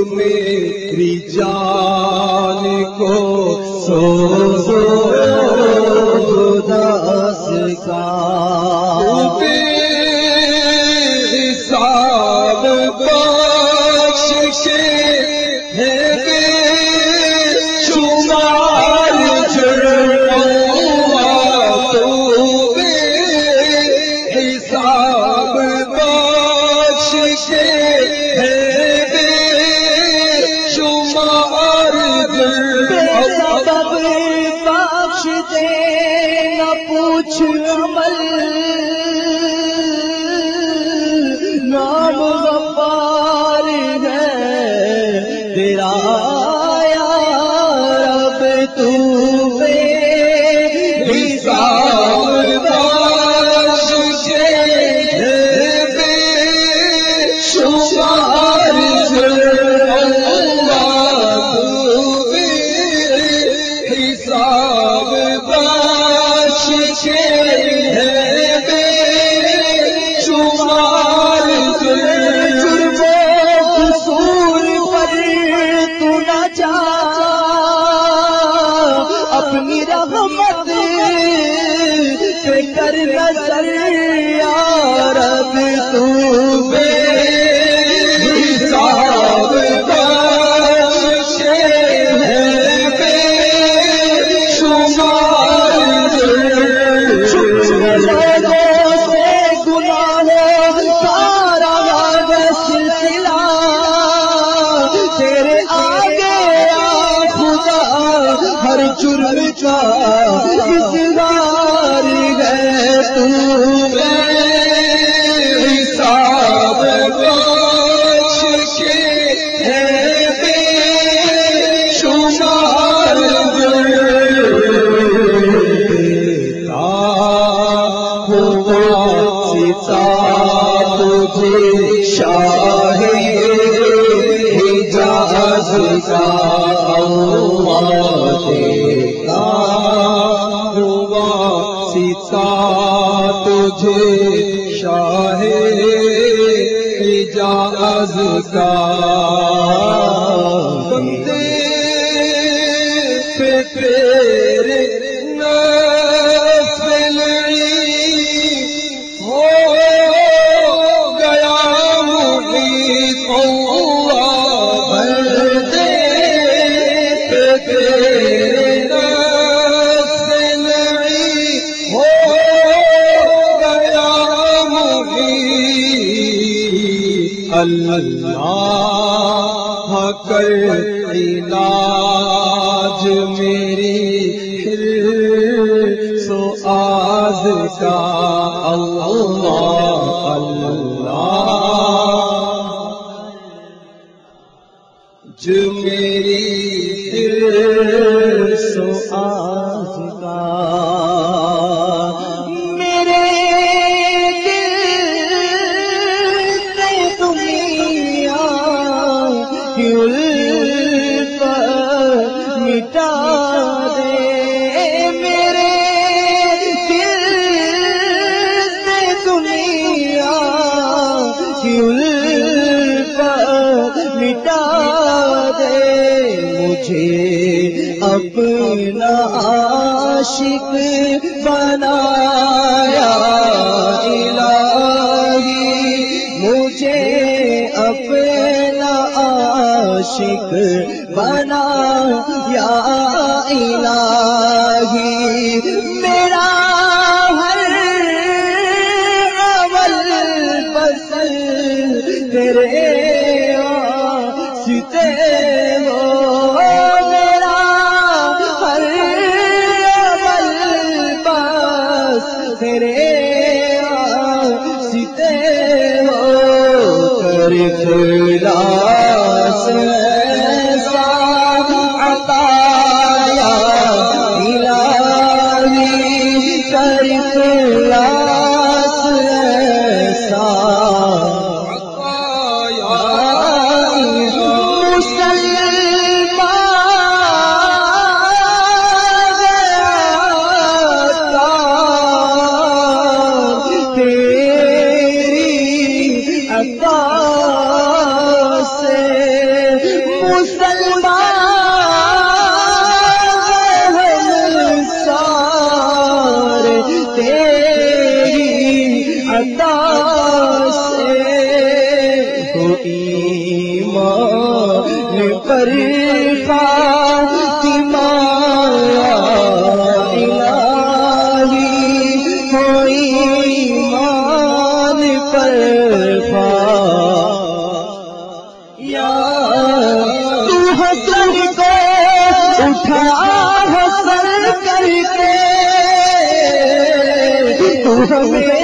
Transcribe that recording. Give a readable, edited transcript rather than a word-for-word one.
میری جان کو سوزو خدا کا حساب بخش ہے بے شمار جرمات تو بے حساب بخش ہے پوچھ عمل نام غفار ہے تیرا یا رب تو بے حساب بخش ہے بے شمار اللہ تو بے حساب اپنی رحمت پہ کر نظر یا رب تو بے حساب بخش ہے بے شمار لوگوں سے گناہوں سارا سلسلہ تیرے آگے خدا ہر جرم کا اظہار ہے تو بے حساب بخش ہے بے شمار تجھے شاہ حجاز کا تجھے شاہ حجاز کا بندے پہ تیرے نفل ہو گیا محیط اللہ بندے پہ تیرے نفل ہو اللہ کر علاج میری حرص و آز کا اللہ جو میری حرص و آز کا مٹا دے میرے دل سے دنیا کی الفت مٹا دے مجھے اپنا عاشق بنایا الہی مجھے اپنا عاشق بنا یا الہی میرا ہر عمل پسند تیرے واسطے ہو پر فاطمہ الہی ہو ایمان پر یا تو حسن کو اٹھا حسن کر کے تو ہمیں